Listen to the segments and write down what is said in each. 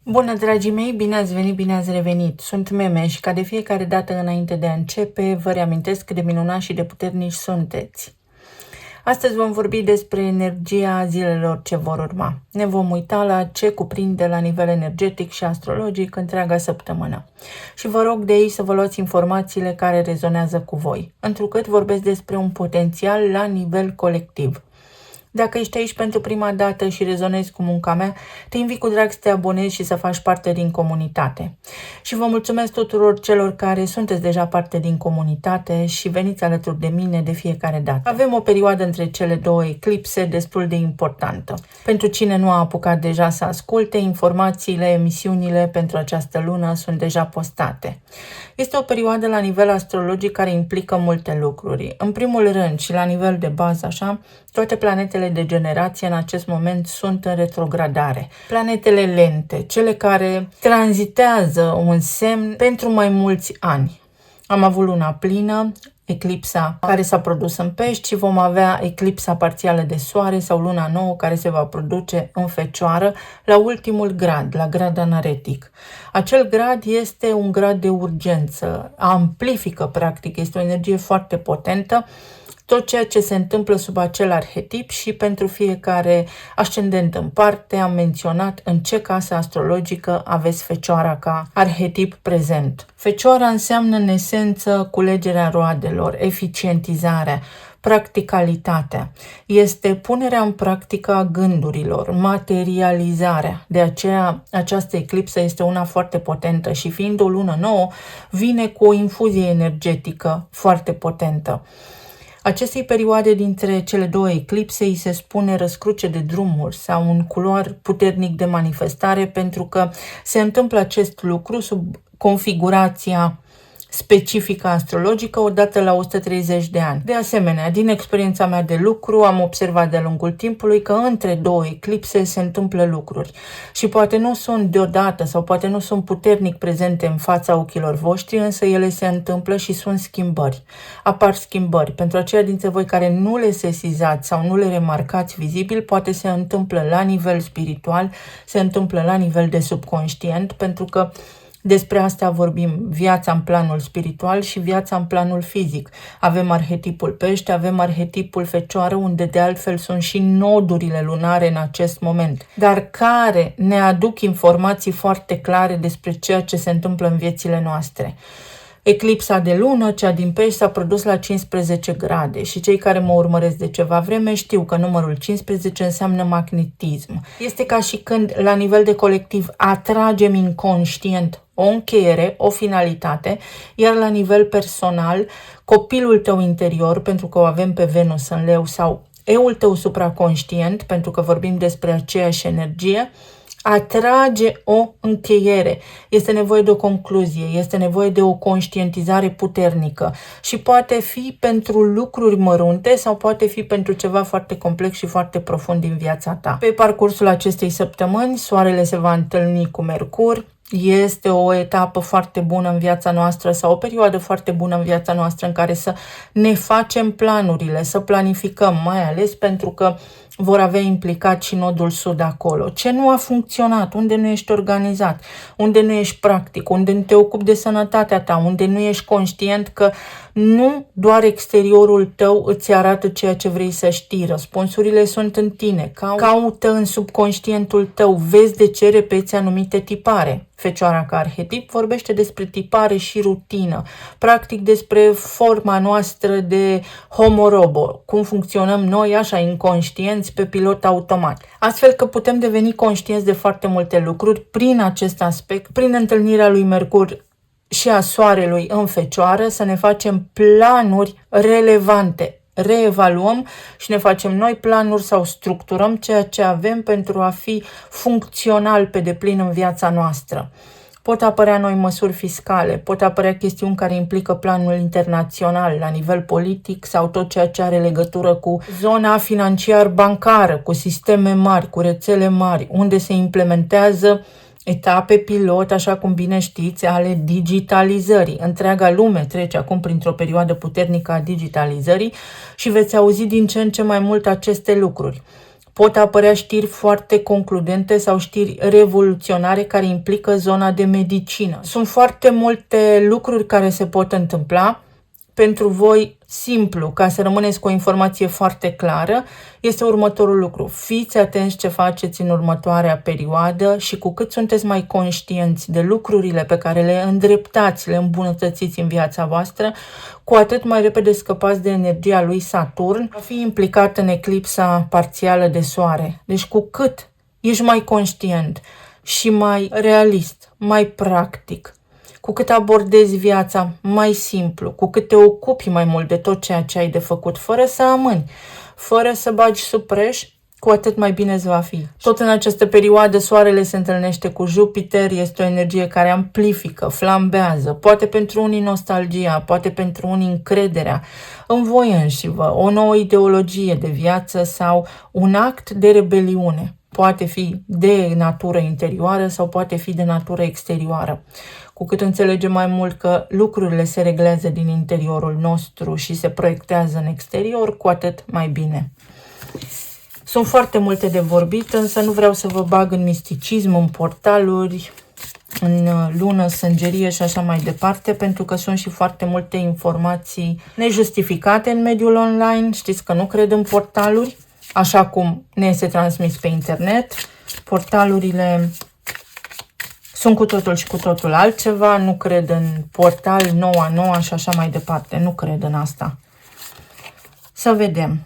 Bună, dragii mei, bine ați venit, bine ați revenit. Sunt Meme și ca de fiecare dată înainte de a începe, vă reamintesc cât de minunați și de puternici sunteți. Astăzi vom vorbi despre energia zilelor ce vor urma. Ne vom uita la ce cuprinde la nivel energetic și astrologic întreaga săptămână. Și vă rog de aici să vă luați informațiile care rezonează cu voi, întrucât vorbesc despre un potențial la nivel colectiv. Dacă ești aici pentru prima dată și rezonezi cu munca mea, te invit cu drag să te abonezi și să faci parte din comunitate. Și vă mulțumesc tuturor celor care sunteți deja parte din comunitate și veniți alături de mine de fiecare dată. Avem o perioadă între cele două eclipse destul de importantă. Pentru cine nu a apucat deja să asculte, informațiile, emisiunile pentru această lună sunt deja postate. Este o perioadă la nivel astrologic care implică multe lucruri. În primul rând și la nivel de bază, așa, toate planetele de generație în acest moment sunt în retrogradare. Planetele lente, cele care tranzitează un semn pentru mai mulți ani. Am avut luna plină, eclipsa care s-a produs în Pești și vom avea eclipsa parțială de soare sau luna nouă care se va produce în Fecioară la ultimul grad, la grad anaretic. Acel grad este un grad de urgență, amplifică practic, este o energie foarte potentă tot ceea ce se întâmplă sub acel arhetip și pentru fiecare ascendent în parte am menționat în ce casă astrologică aveți Fecioara ca arhetip prezent. Fecioara înseamnă în esență culegerea roadelor, eficientizarea, practicalitatea. Este punerea în practică a gândurilor, materializarea. De aceea această eclipsă este una foarte potentă și fiind o lună nouă, vine cu o infuzie energetică foarte potentă. Acestei perioade dintre cele două eclipse îi se spune răscruce de drumuri sau un culoar puternic de manifestare pentru că se întâmplă acest lucru sub configurația specifică astrologică odată la 130 de ani. De asemenea, din experiența mea de lucru, am observat de-a lungul timpului că între două eclipse se întâmplă lucruri și poate nu sunt deodată sau poate nu sunt puternic prezente în fața ochilor voștri, însă ele se întâmplă și sunt schimbări. Apar schimbări. Pentru aceia dintre voi care nu le sesizați sau nu le remarcați vizibil, poate se întâmplă la nivel spiritual, se întâmplă la nivel de subconștient, pentru că despre asta vorbim, viața în planul spiritual și viața în planul fizic. Avem arhetipul Pește, avem arhetipul Fecioară, unde de altfel sunt și nodurile lunare în acest moment, dar care ne aduc informații foarte clare despre ceea ce se întâmplă în viețile noastre. Eclipsa de lună, cea din Pești, s-a produs la 15 grade și cei care mă urmăresc de ceva vreme știu că numărul 15 înseamnă magnetism. Este ca și când la nivel de colectiv atragem inconștient o încheiere, o finalitate, iar la nivel personal, copilul tău interior, pentru că o avem pe Venus în Leu, sau eul tău supraconștient, pentru că vorbim despre aceeași energie, atrage o încheiere. Este nevoie de o concluzie, este nevoie de o conștientizare puternică și poate fi pentru lucruri mărunte sau poate fi pentru ceva foarte complex și foarte profund din viața ta. Pe parcursul acestei săptămâni, Soarele se va întâlni cu Mercur. Este o etapă foarte bună în viața noastră sau o perioadă foarte bună în viața noastră în care să ne facem planurile, să planificăm, mai ales pentru că vor avea implicat și nodul sud acolo. Ce nu a funcționat, unde nu ești organizat, unde nu ești practic, unde nu te ocupi de sănătatea ta, unde nu ești conștient că nu doar exteriorul tău îți arată ceea ce vrei să știi. Răspunsurile sunt în tine. Caută în subconștientul tău, vezi de ce repeți anumite tipare. Fecioara ca arhetip vorbește despre tipare și rutină, practic despre forma noastră de homo-robo, cum funcționăm noi așa inconștienți pe pilot automat. Astfel că putem deveni conștienți de foarte multe lucruri prin acest aspect, prin întâlnirea lui Mercur și a Soarelui în Fecioară, să ne facem planuri relevante. Reevaluăm și ne facem noi planuri sau structurăm ceea ce avem pentru a fi funcțional pe deplin în viața noastră. Pot apărea noi măsuri fiscale, pot apărea chestiuni care implică planul internațional, la nivel politic sau tot ceea ce are legătură cu zona financiar-bancară, cu sisteme mari, cu rețele mari, unde se implementează etape pilot, așa cum bine știți, ale digitalizării. Întreaga lume trece acum printr-o perioadă puternică a digitalizării și veți auzi din ce în ce mai mult aceste lucruri. Pot apărea știri foarte concludente sau știri revoluționare care implică zona de medicină. Sunt foarte multe lucruri care se pot întâmpla. Pentru voi, simplu, ca să rămâneți cu o informație foarte clară, este următorul lucru. Fiți atenți ce faceți în următoarea perioadă și cu cât sunteți mai conștienți de lucrurile pe care le îndreptați, le îmbunătățiți în viața voastră, cu atât mai repede scăpați de energia lui Saturn, va fi implicat în eclipsa parțială de soare. Deci cu cât ești mai conștient și mai realist, mai practic, cu cât abordezi viața mai simplu, cu cât te ocupi mai mult de tot ceea ce ai de făcut, fără să amâni, fără să bagi sub preș, cu atât mai bine îți va fi. Tot în această perioadă, soarele se întâlnește cu Jupiter, este o energie care amplifică, flambează, poate pentru unii nostalgia, poate pentru unii încrederea în voi înșivă, o nouă ideologie de viață sau un act de rebeliune. Poate fi de natură interioară sau poate fi de natură exterioară. Cu cât înțelegem mai mult că lucrurile se reglează din interiorul nostru și se proiectează în exterior, cu atât mai bine. Sunt foarte multe de vorbit, însă nu vreau să vă bag în misticism, în portaluri, în lună, sângerie și așa mai departe, pentru că sunt și foarte multe informații nejustificate în mediul online. Știți că nu cred în portaluri, așa cum ne este transmis pe internet. Portalurile sunt cu totul și cu totul altceva, nu cred în portal, noua și așa mai departe, nu cred în asta. Să vedem.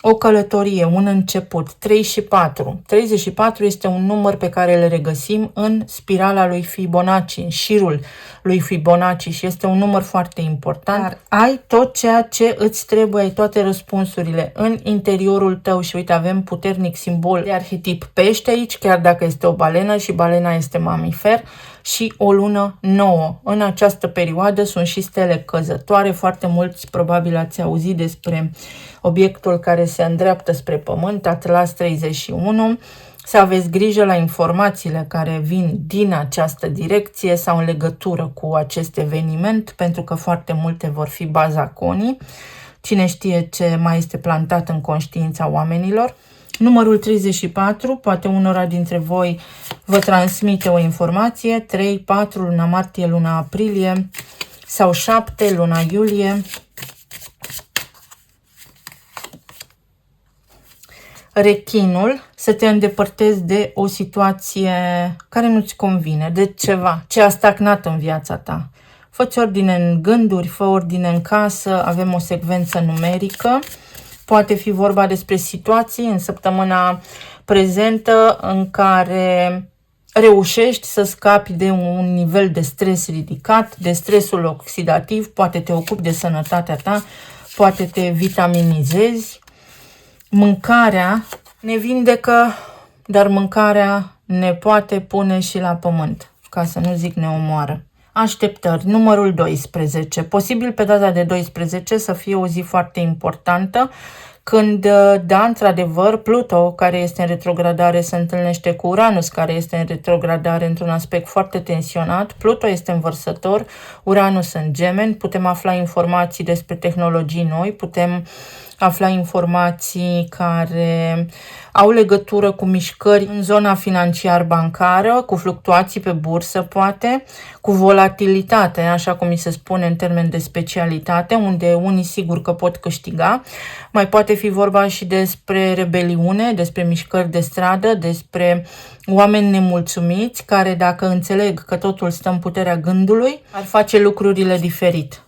O călătorie, un început, 3 și 4. 34 este un număr pe care îl regăsim în spirala lui Fibonacci, în șirul lui Fibonacci și este un număr foarte important. Dar ai tot ceea ce îți trebuie, ai toate răspunsurile în interiorul tău și uite, avem puternic simbol de arhetip pește aici, chiar dacă este o balenă și balena este mamifer, și o lună nouă. În această perioadă sunt și stele căzătoare, foarte mulți probabil ați auzit despre obiectul care se îndreaptă spre Pământ, Atlas 31, să aveți grijă la informațiile care vin din această direcție sau în legătură cu acest eveniment, pentru că foarte multe vor fi bazaconii. Cine știe ce mai este plantat în conștiința oamenilor. Numărul 34, poate unora dintre voi vă transmite o informație, 3, 4, luna martie, luna aprilie sau 7, luna iulie. Rechinul, să te îndepărtezi de o situație care nu-ți convine, de ceva ce a stagnat în viața ta. Fă-ți ordine în gânduri, fă ordine în casă, avem o secvență numerică. Poate fi vorba despre situații în săptămâna prezentă în care reușești să scapi de un nivel de stres ridicat, de stresul oxidativ, poate te ocupi de sănătatea ta, poate te vitaminizezi. Mâncarea ne vindecă, dar mâncarea ne poate pune și la pământ, ca să nu zic ne omoară. Așteptări, numărul 12. Posibil pe data de 12 să fie o zi foarte importantă, când, da, într-adevăr, Pluto, care este în retrogradare, se întâlnește cu Uranus, care este în retrogradare într-un aspect foarte tensionat. Pluto este în Vărsător, Uranus în Gemeni. Putem afla informații despre tehnologii noi, putem afla informații care au legătură cu mișcări în zona financiar-bancară, cu fluctuații pe bursă, poate, cu volatilitate, așa cum mi se spune în termen de specialitate, unde unii sigur că pot câștiga. Mai poate fi vorba și despre rebeliune, despre mișcări de stradă, despre oameni nemulțumiți, care dacă înțeleg că totul stă în puterea gândului, ar face lucrurile diferit.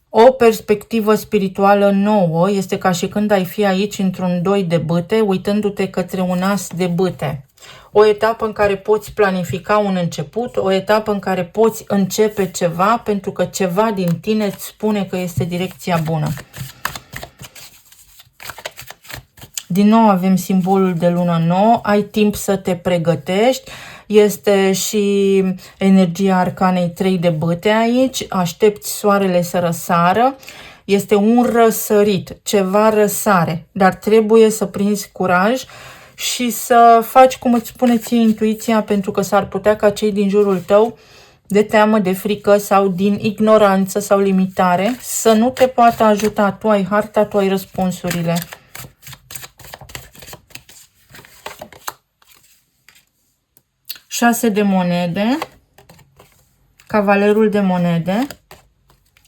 O perspectivă spirituală nouă este ca și când ai fi aici într-un doi de bâte, uitându-te către un as de bâte. O etapă în care poți planifica un început, o etapă în care poți începe ceva, pentru că ceva din tine îți spune că este direcția bună. Din nou avem simbolul de lună nouă, ai timp să te pregătești. Este și energia arcanei 3 de bâte aici, aștepți soarele să răsară, este un răsărit, ceva răsare, dar trebuie să prinzi curaj și să faci cum îți spune ție intuiția, pentru că s-ar putea ca cei din jurul tău, de teamă, de frică sau din ignoranță sau limitare, să nu te poată ajuta. Tu ai harta, tu ai răspunsurile. 6 de monede, cavalerul de monede,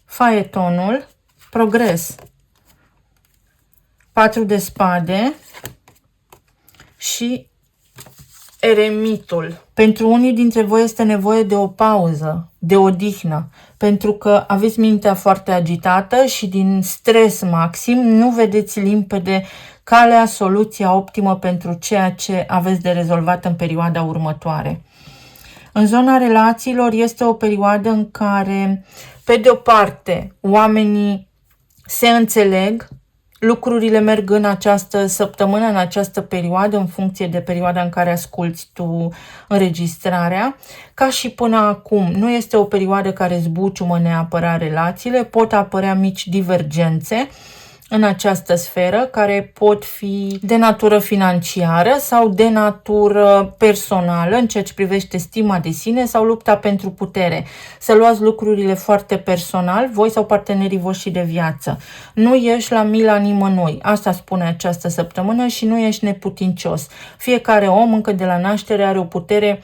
faetonul, progres, 4 de spade și eremitul. Pentru unii dintre voi este nevoie de o pauză, de odihnă, pentru că aveți mintea foarte agitată și din stres maxim nu vedeți limpede calea, soluția optimă pentru ceea ce aveți de rezolvat în perioada următoare. În zona relațiilor este o perioadă în care, pe de o parte, oamenii se înțeleg, lucrurile merg în această săptămână, în această perioadă, în funcție de perioada în care asculți tu înregistrarea. Ca și până acum, nu este o perioadă care zbuciumă neapărat relațiile, pot apărea mici divergențe în această sferă, care pot fi de natură financiară sau de natură personală, în ceea ce privește stima de sine sau lupta pentru putere. Să luați lucrurile foarte personal, voi sau partenerii voștri de viață. Nu ești la mila nimănui, asta spune această săptămână, și nu ești neputincios. Fiecare om încă de la naștere are o putere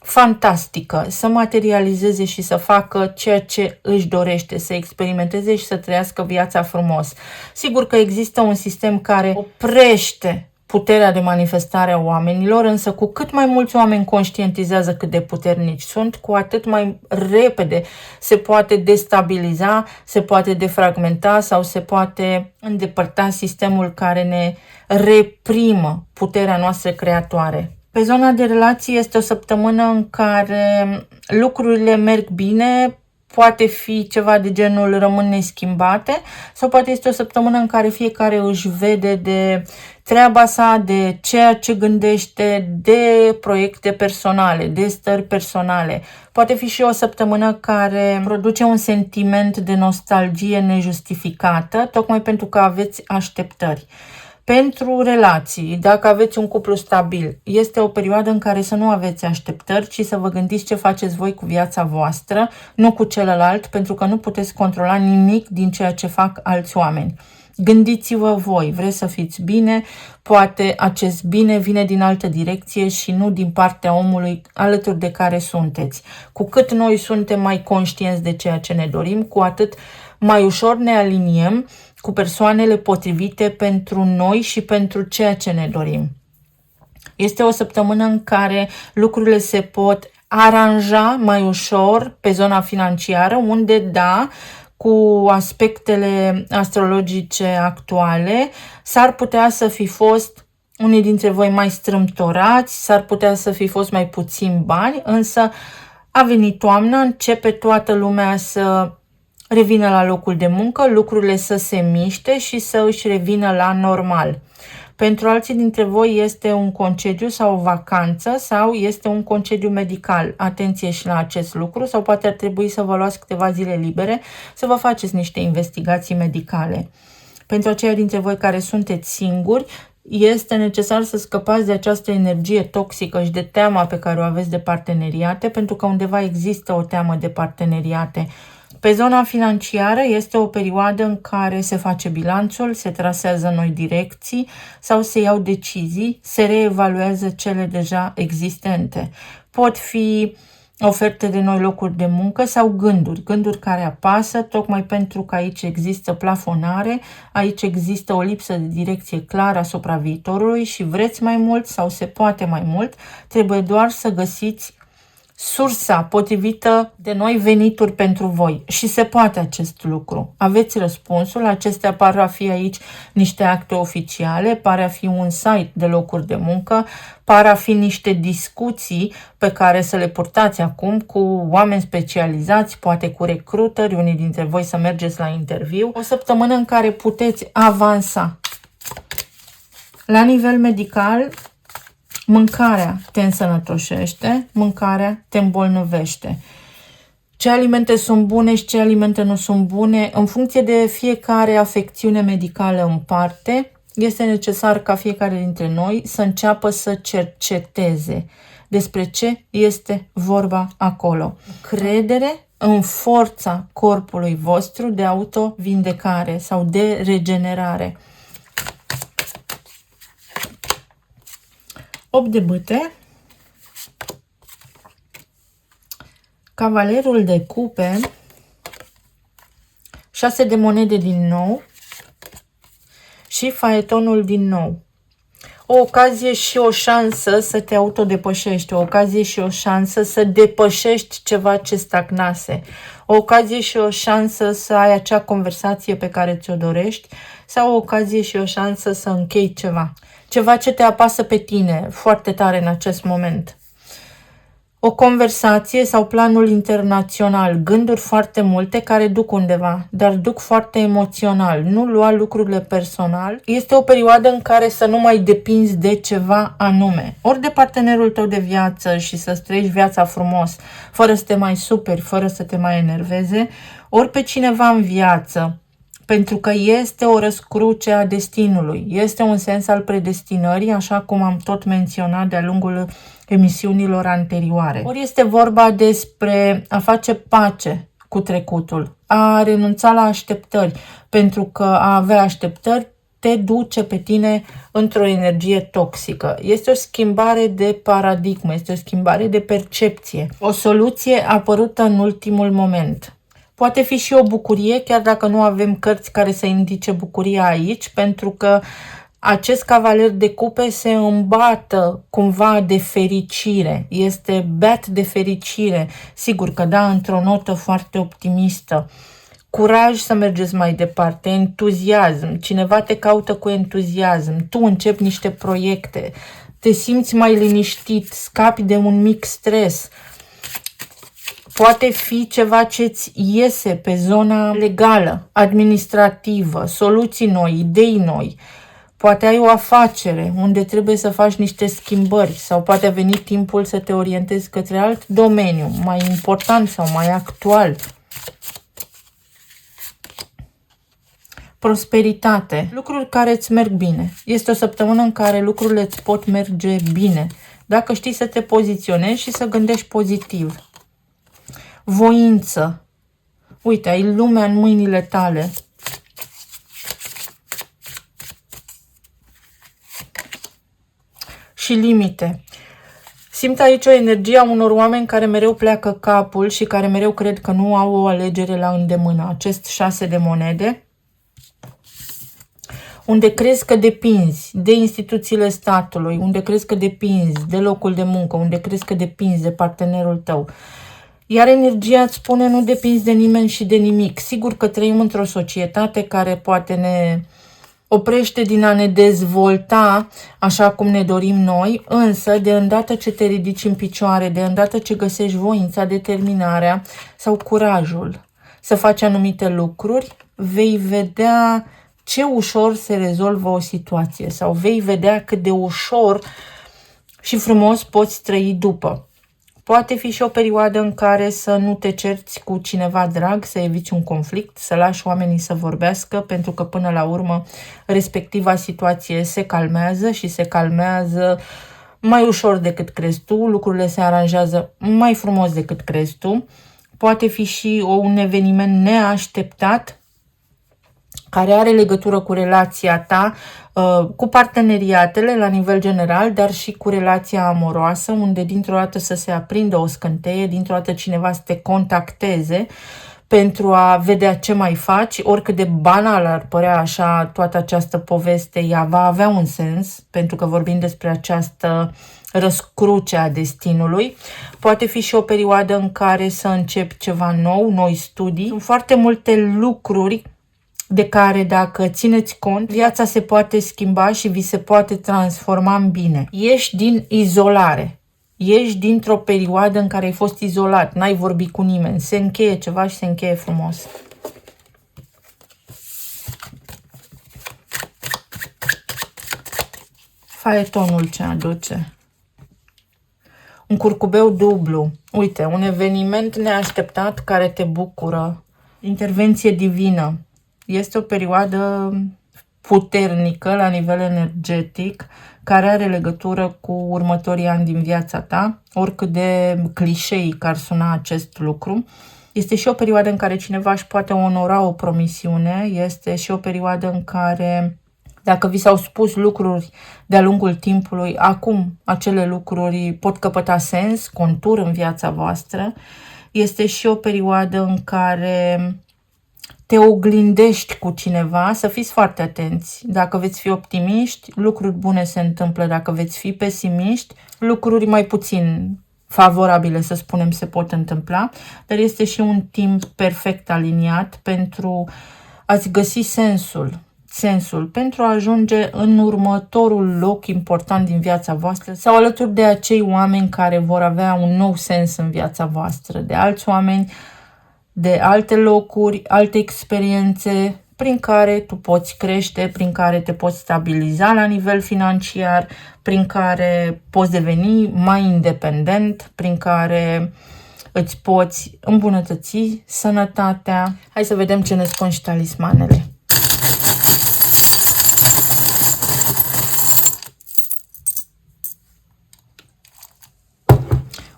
fantastică, să materializeze și să facă ceea ce își dorește, să experimenteze și să trăiască viața frumos. Sigur că există un sistem care oprește puterea de manifestare a oamenilor, însă cu cât mai mulți oameni conștientizează cât de puternici sunt, cu atât mai repede se poate destabiliza, se poate defragmenta sau se poate îndepărta sistemul care ne reprimă puterea noastră creatoare. Pe zona de relații este o săptămână în care lucrurile merg bine, poate fi ceva de genul rămân neschimbate sau poate este o săptămână în care fiecare își vede de treaba sa, de ceea ce gândește, de proiecte personale, de stări personale. Poate fi și o săptămână care produce un sentiment de nostalgie nejustificată, tocmai pentru că aveți așteptări. Pentru relații, dacă aveți un cuplu stabil, este o perioadă în care să nu aveți așteptări, ci să vă gândiți ce faceți voi cu viața voastră, nu cu celălalt, pentru că nu puteți controla nimic din ceea ce fac alți oameni. Gândiți-vă voi, vreți să fiți bine, poate acest bine vine din altă direcție și nu din partea omului alături de care sunteți. Cu cât noi suntem mai conștienți de ceea ce ne dorim, cu atât mai ușor ne aliniem cu persoanele potrivite pentru noi și pentru ceea ce ne dorim. Este o săptămână în care lucrurile se pot aranja mai ușor pe zona financiară, unde, da, cu aspectele astrologice actuale, s-ar putea să fi fost unii dintre voi mai strâmtorați, s-ar putea să fi fost mai puțin bani, însă a venit toamna, începe toată lumea să revină la locul de muncă, lucrurile să se miște și să își revină la normal. Pentru alții dintre voi este un concediu sau o vacanță sau este un concediu medical. Atenție și la acest lucru, sau poate ar trebui să vă luați câteva zile libere să vă faceți niște investigații medicale. Pentru aceia dintre voi care sunteți singuri, este necesar să scăpați de această energie toxică și de teama pe care o aveți de parteneriate, pentru că undeva există o teamă de parteneriate. Pe zona financiară este o perioadă în care se face bilanțul, se trasează noi direcții sau se iau decizii, se reevaluează cele deja existente. Pot fi oferte de noi locuri de muncă sau gânduri care apasă, tocmai pentru că aici există plafonare, aici există o lipsă de direcție clară asupra viitorului și vreți mai mult sau se poate mai mult, trebuie doar să găsiți sursa potrivită de noi venituri pentru voi și se poate acest lucru. Aveți răspunsul, acestea par a fi aici niște acte oficiale, pare a fi un site de locuri de muncă, par a fi niște discuții pe care să le purtați acum cu oameni specializați, poate cu recruteri, unii dintre voi să mergeți la interviu. O săptămână în care puteți avansa. La nivel medical, mâncarea te însănătoșește, mâncarea te îmbolnăvește. Ce alimente sunt bune și ce alimente nu sunt bune, în funcție de fiecare afecțiune medicală în parte, este necesar ca fiecare dintre noi să înceapă să cerceteze despre ce este vorba acolo. Credere în forța corpului vostru de autovindecare sau de regenerare. 8 de bâte, Cavalerul de cupe, 6 de monede din nou și faetonul din nou. O ocazie și o șansă să te autodepășești, o ocazie și o șansă să depășești ceva ce stagnase, o ocazie și o șansă să ai acea conversație pe care ți-o dorești sau o ocazie și o șansă să închei ceva ce te apasă pe tine foarte tare în acest moment. O conversație sau planul internațional, gânduri foarte multe care duc undeva, dar duc foarte emoțional, nu lua lucrurile personal. Este o perioadă în care să nu mai depinzi de ceva anume, ori de partenerul tău de viață și să-ți trăiești viața frumos, fără să te mai superi, fără să te mai enerveze, ori pe cineva în viață, pentru că este o răscruce a destinului, este un sens al predestinării, așa cum am tot menționat de-a lungul emisiunilor anterioare. Ori este vorba despre a face pace cu trecutul, a renunța la așteptări, pentru că a avea așteptări te duce pe tine într-o energie toxică. Este o schimbare de paradigmă, este o schimbare de percepție, o soluție apărută în ultimul moment. Poate fi și o bucurie, chiar dacă nu avem cărți care să indice bucuria aici, pentru că acest cavaler de cupe se îmbată cumva de fericire, este beat de fericire, sigur că da, într-o notă foarte optimistă. Curaj să mergeți mai departe, entuziasm, cineva te caută cu entuziasm, tu începi niște proiecte, te simți mai liniștit, scapi de un mic stres. Poate fi ceva ce îți iese pe zona legală, administrativă, soluții noi, idei noi. Poate ai o afacere unde trebuie să faci niște schimbări sau poate a venit timpul să te orientezi către alt domeniu, mai important sau mai actual. Prosperitate, lucruri care îți merg bine. Este o săptămână în care lucrurile îți pot merge bine, dacă știi să te poziționezi și să gândești pozitiv. Voință. Uite, ai lumea în mâinile tale. Și limite. Simt aici o energie a unor oameni care mereu pleacă capul și care mereu cred că nu au o alegere la îndemână. Acest 6 de monede, unde crezi că depinzi de instituțiile statului, unde crezi că depinzi de locul de muncă, unde crezi că depinzi de partenerul tău. Iar energia îți spune nu depinzi de nimeni și de nimic. Sigur că trăim într-o societate care poate ne oprește din a ne dezvolta așa cum ne dorim noi, însă de îndată ce te ridici în picioare, de îndată ce găsești voința, determinarea sau curajul să faci anumite lucruri, vei vedea ce ușor se rezolvă o situație sau vei vedea cât de ușor și frumos poți trăi după. Poate fi și o perioadă în care să nu te cerți cu cineva drag, să eviți un conflict, să lași oamenii să vorbească, pentru că până la urmă respectiva situație se calmează și se calmează mai ușor decât crezi tu, lucrurile se aranjează mai frumos decât crezi tu. Poate fi și un eveniment neașteptat care are legătură cu relația ta, cu parteneriatele la nivel general, dar și cu relația amoroasă, unde dintr-o dată să se aprindă o scânteie, dintr-o dată cineva să te contacteze pentru a vedea ce mai faci, oricât de banal ar părea așa toată această poveste, ea va avea un sens, pentru că vorbim despre această răscruce a destinului. Poate fi și o perioadă în care să începi ceva nou, noi studii. Sunt foarte multe lucruri de care, dacă țineți cont, viața se poate schimba și vi se poate transforma în bine. Ieși din izolare. Ieși dintr-o perioadă în care ai fost izolat, n-ai vorbit cu nimeni. Se încheie ceva și se încheie frumos. Faetonul ce aduce. Un curcubeu dublu. Uite, un eveniment neașteptat care te bucură. Intervenție divină. Este o perioadă puternică la nivel energetic, care are legătură cu următorii ani din viața ta, oricât de clișeic ar suna acest lucru. Este și o perioadă în care cineva își poate onora o promisiune, este și o perioadă în care, dacă vi s-au spus lucruri de-a lungul timpului, acum acele lucruri pot căpăta sens, contur în viața voastră. Este și o perioadă în care te oglindești cu cineva, să fiți foarte atenți. Dacă veți fi optimiști, lucruri bune se întâmplă. Dacă veți fi pesimiști, lucruri mai puțin favorabile, să spunem, se pot întâmpla. Dar este și un timp perfect aliniat pentru a-ți găsi sensul pentru a ajunge în următorul loc important din viața voastră sau alături de acei oameni care vor avea un nou sens în viața voastră, de alți oameni, de alte locuri, alte experiențe prin care tu poți crește, prin care te poți stabiliza la nivel financiar, prin care poți deveni mai independent, prin care îți poți îmbunătăți sănătatea. Hai să vedem ce ne spun și talismanele.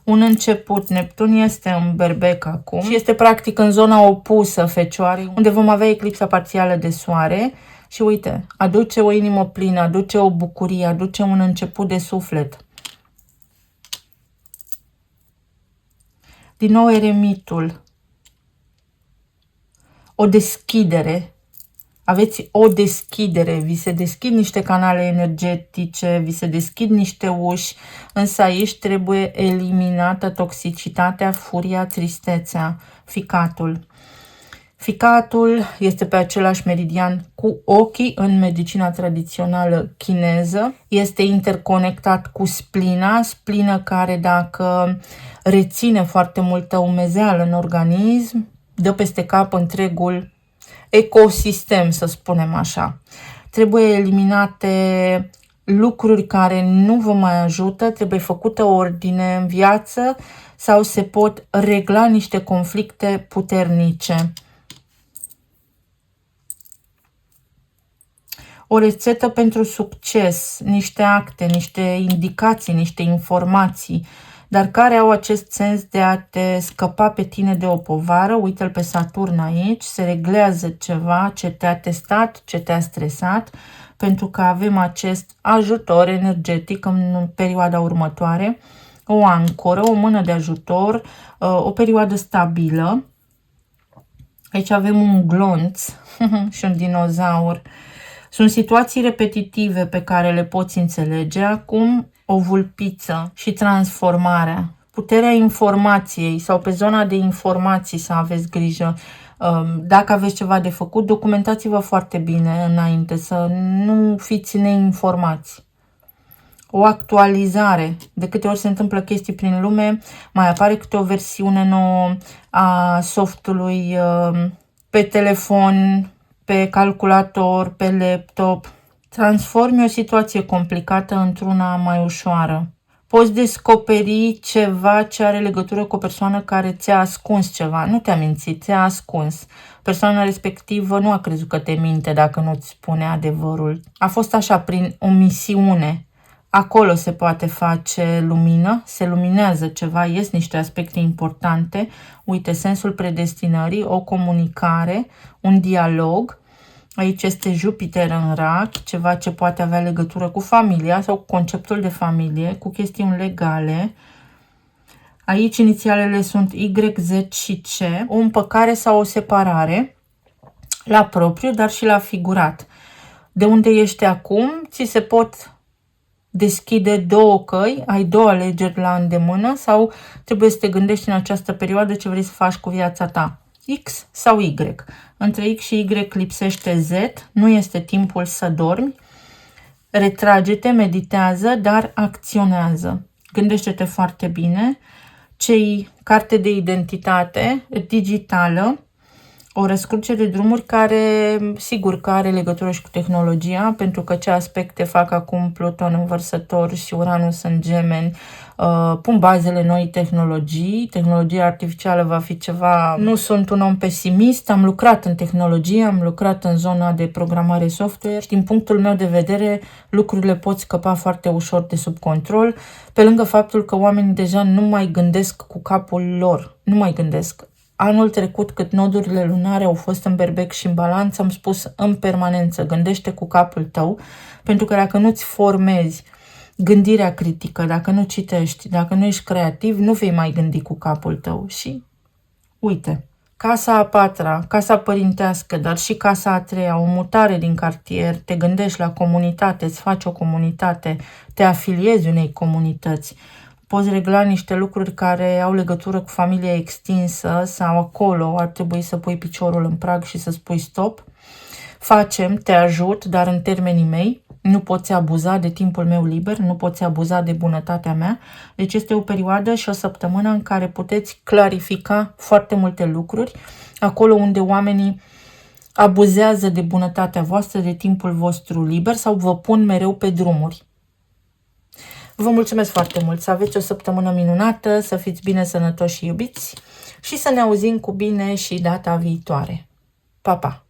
Un început. Neptun este în Berbec acum și este practic în zona opusă Fecioarei, unde vom avea eclipsa parțială de soare și uite, aduce o inimă plină, aduce o bucurie, aduce un început de suflet. Din nou eremitul. O deschidere. Aveți o deschidere, vi se deschid niște canale energetice, vi se deschid niște uși, însă aici trebuie eliminată toxicitatea, furia, tristețea, ficatul. Ficatul este pe același meridian cu ochii în medicina tradițională chineză. Este interconectat cu splina, splină care dacă reține foarte multă umezeală în organism, dă peste cap întregul ecosistem, să spunem așa. Trebuie eliminate lucruri care nu vă mai ajută, trebuie făcută ordine în viață sau se pot regla niște conflicte puternice. O rețetă pentru succes, niște acte, niște indicații, niște informații, dar care au acest sens de a te scăpa pe tine de o povară. Uite-l pe Saturn aici, se reglează ceva ce te-a testat, ce te-a stresat, pentru că avem acest ajutor energetic în perioada următoare, o ancoră, o mână de ajutor, o perioadă stabilă. Aici avem un glonț și un dinozaur. Sunt situații repetitive pe care le poți înțelege acum, o vulpiță și transformarea, puterea informației sau pe zona de informații să aveți grijă. Dacă aveți ceva de făcut, documentați-vă foarte bine înainte, să nu fiți neinformați. O actualizare. De câte ori se întâmplă chestii prin lume, mai apare câte o versiune nouă a softului pe telefon, pe calculator, pe laptop. Transformi o situație complicată într-una mai ușoară. Poți descoperi ceva ce are legătură cu o persoană care ți-a ascuns ceva. Nu te-a mințit, ți-a ascuns. Persoana respectivă nu a crezut că te minte dacă nu-ți spune adevărul. A fost așa, prin omisiune. Acolo se poate face lumină, se luminează ceva, ies niște aspecte importante. Uite, sensul predestinării, o comunicare, un dialog. Aici este Jupiter în rac, ceva ce poate avea legătură cu familia sau cu conceptul de familie, cu chestiuni legale. Aici inițialele sunt Y, Z și C, o împăcare sau o separare la propriu, dar și la figurat. De unde ești acum, ți se pot deschide două căi, ai două alegeri la îndemână sau trebuie să te gândești în această perioadă ce vrei să faci cu viața ta. X sau Y. Între X și Y lipsește Z, nu este timpul să dormi. Retrage-te, meditează, dar acționează. Gândește-te foarte bine. Cei carte de identitate digitală, o răscruce de drumuri care, sigur că are legătură și cu tehnologia, pentru că ce aspecte fac acum Pluton în Vărsător și Uranus în Gemeni, pun bazele noi tehnologii. Tehnologia artificială va fi ceva... Nu sunt un om pesimist, am lucrat în tehnologie, am lucrat în zona de programare software și din punctul meu de vedere lucrurile pot scăpa foarte ușor de sub control, pe lângă faptul că oamenii deja nu mai gândesc cu capul lor, nu mai gândesc. Anul trecut, cât nodurile lunare au fost în Berbec și în Balanță, am spus în permanență, gândește cu capul tău, pentru că dacă nu-ți formezi gândirea critică, dacă nu citești, dacă nu ești creativ, nu vei mai gândi cu capul tău și Uite, casa a patra, casa părintească, dar și casa a treia, o mutare din cartier, te gândești la comunitate, îți faci o comunitate, te afiliezi unei comunități, poți regla niște lucruri care au legătură cu familia extinsă sau acolo ar trebui să pui piciorul în prag și să spui stop. Facem, te ajut, dar în termenii mei, nu poți abuza de timpul meu liber, nu poți abuza de bunătatea mea. Deci este o perioadă și o săptămână în care puteți clarifica foarte multe lucruri, acolo unde oamenii abuzează de bunătatea voastră, de timpul vostru liber sau vă pun mereu pe drumuri. Vă mulțumesc foarte mult, să aveți o săptămână minunată, să fiți bine, sănătoși și iubiți și să ne auzim cu bine și data viitoare. Pa, pa!